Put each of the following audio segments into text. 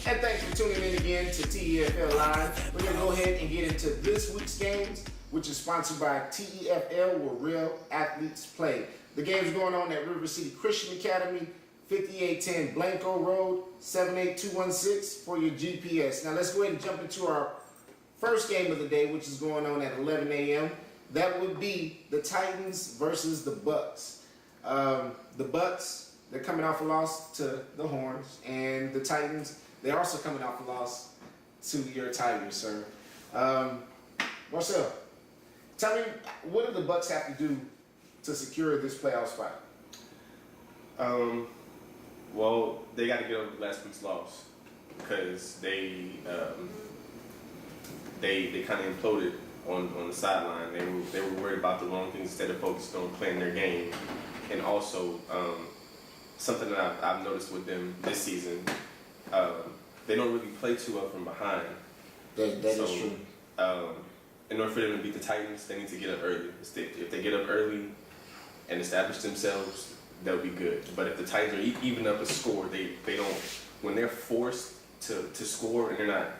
And thanks for tuning in again to TEFL Live. We're going to go ahead and get into this week's games, which is sponsored by TEFL, where real athletes play. The game's going on at River City Christian Academy, 5810 Blanco Road, 78216 for your GPS. Now let's go ahead and jump into our first game of the day, which is going on at 11 a.m. That would be the Titans versus the Bucs. The Bucs, they're coming off a loss to the Horns, and the Titans, they're also coming off a loss to your Tigers, sir. Marcel, tell me, what do the Bucs have to do to secure this playoff spot? Well, they got to get over last week's loss because they kind of imploded on the sideline. They were worried about the wrong things instead of focused on playing their game. And also, something that I've noticed with them this season, they don't really play too well from behind. That is true. In order for them to beat the Titans, they need to get up early. If they get up early and establish themselves, they'll be good. But if the Titans are even up a score, they don't. When they're forced to score and they're not,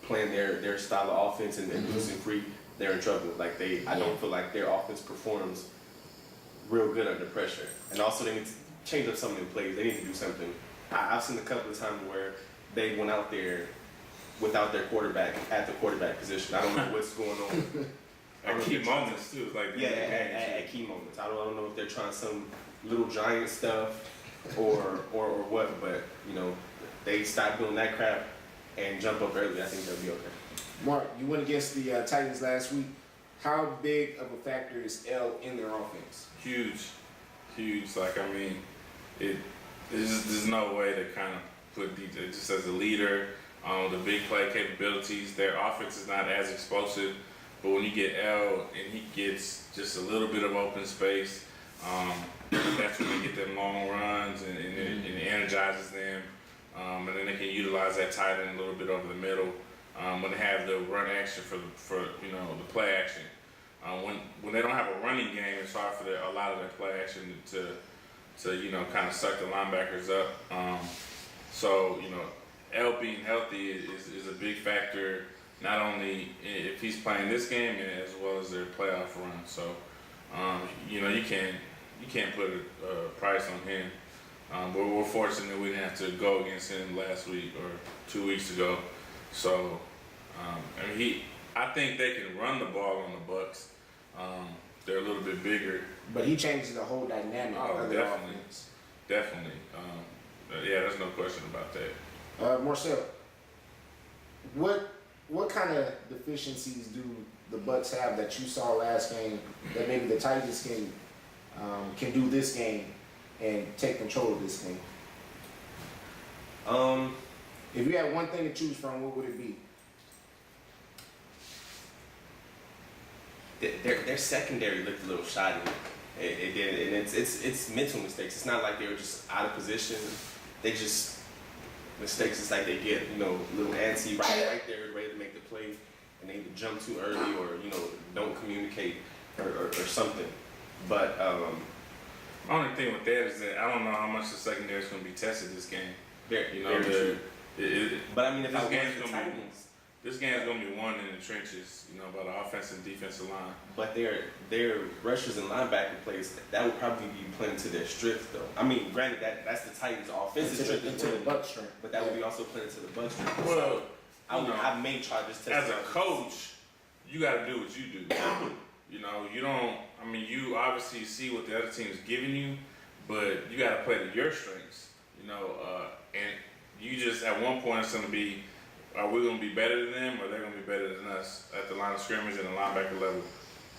playing their style of offense and losing free, they're in trouble. I don't feel like their offense performs real good under pressure. And also, they need to change up some of their plays. They need to do something. I've seen a couple of times where they went out there without their quarterback at the quarterback position. I don't know what's going on. At key moments too, at key moments. I don't know if they're trying some little giant stuff or what, but they stop doing that crap and jump up early. I think they'll be okay. Mark, you went against the Titans last week. How big of a factor is L in their offense? Huge. There's no way to kind of put DJ just as a leader. The big play capabilities. Their offense is not as explosive. But when you get L and he gets just a little bit of open space, that's when they get them long runs and it energizes them. And then they can utilize that tight end a little bit over the middle when they have the run action for the play action. When they don't have a running game, it's hard for a lot of their play action to kind of suck the linebackers up. So L being healthy is a big factor. Not only if he's playing this game as well as their playoff run. So, you can't put a price on him. But we're fortunate we didn't have to go against him last week or 2 weeks ago. So, I think they can run the ball on the Bucs. They're a little bit bigger. But he changes the whole dynamic of the offense. Definitely. There's no question about that. Marcel, what kind of deficiencies do the Bucs have that you saw last game that maybe the Titans can do this game and take control of this game? If you had one thing to choose from, what would it be? Their secondary looked a little shoddy. It did, and it's mental mistakes. It's not like they were just out of position. They just mistakes. It's like they get little antsy right there, ready to make the play, and they either jump too early or don't communicate or something. But only thing with that is that I don't know how much the secondary is going to be tested this game. But I mean, if this game's going to be this game's going to be won in the trenches, by the offensive and defensive line. But their rushers and linebacker plays, that would probably be playing to their strength, though. I mean, granted, that's the Titans' offensive strength, into the Bucs' strength, but that would be also playing to the Bucs' strength. Well, I may try this test. As a coach, you got to do what you do. You don't. I mean, you obviously see what the other team is giving you, but you got to play to your strengths. And you just at one point it's going to be, are we going to be better than them, or they're going to be better than us at the line of scrimmage and the linebacker level?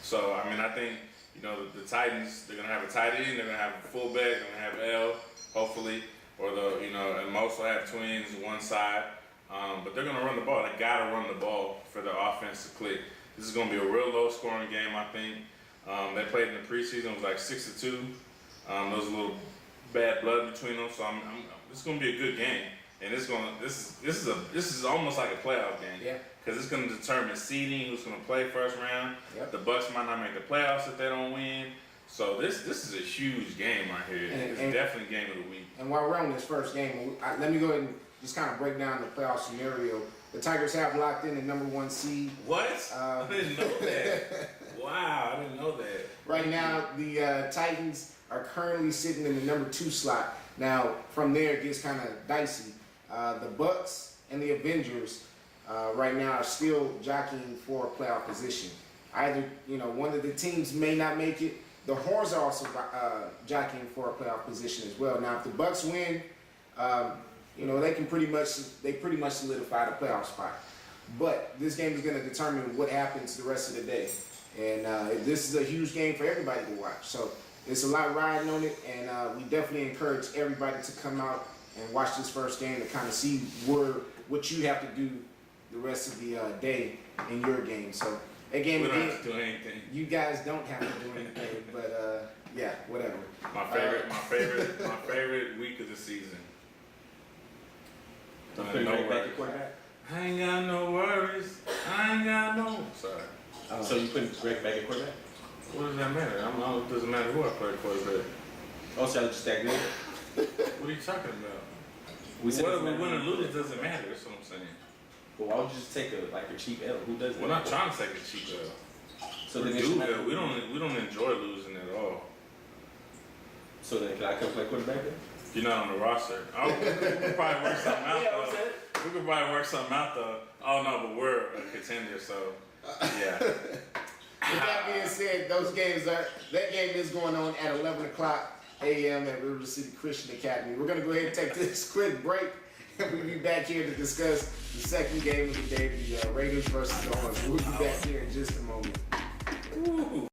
So I mean, I think the Titans, they're going to have a tight end, they're going to have a fullback, they're going to have L, hopefully, or and most will have twins one side. But they're going to run the ball. They got to run the ball for the offense to click. This is going to be a real low-scoring game, I think. They played in the preseason. It was like 6-2. There was a little bad blood between them, so it's going to be a good game. And this is almost like a playoff game. Yeah. Because it's going to determine seeding, who's going to play first round. Yep. The Bucs might not make the playoffs if they don't win. So this is a huge game right here. It's definitely game of the week. And while we're on this first game, let me go ahead and just kind of break down the playoff scenario. The Tigers have locked in the #1 seed. What? I didn't know that. Wow, I didn't know that. Right now, the Titans are currently sitting in the #2 slot. Now, from there, it gets kind of dicey. The Bucs and the Avengers right now are still jockeying for a playoff position. Either, one of the teams may not make it. The Horns are also jockeying for a playoff position as well. Now, if the Bucs win, they pretty much solidify the playoff spot. But this game is going to determine what happens the rest of the day. And this is a huge game for everybody to watch. So it's a lot riding on it, and we definitely encourage everybody to come out and watch this first game to kind of see what you have to do the rest of the day in your game. So again, We don't have to do anything. you guys don't have to do anything, but yeah, whatever. My favorite week of the season. You putting No Greg back worries. at quarterback? I ain't got no worries. I ain't got no. Sorry. So you putting Greg back at quarterback? What does that matter? It doesn't matter who I play quarterback. Oh, so just that good? What are you talking about? We said Whether it's we not win or good. lose, it doesn't matter. That's what I'm saying. But why would you just take a cheap L? Who does that? We're not trying to take a cheap L. So we then it do should that. not- We don't enjoy losing at all. So then can I come play quarterback then? You're not on the roster. Oh, we could probably work something out Yeah, though. what's that? We could probably work something out though. Oh no, but we're a contender, so yeah. With that being said, that game is going on at 11 o'clock a.m. at River City Christian Academy. We're going to go ahead and take this quick break, and we'll be back here to discuss the second game of the day, the Raiders versus the Hornets. We'll be back here in just a moment. Ooh.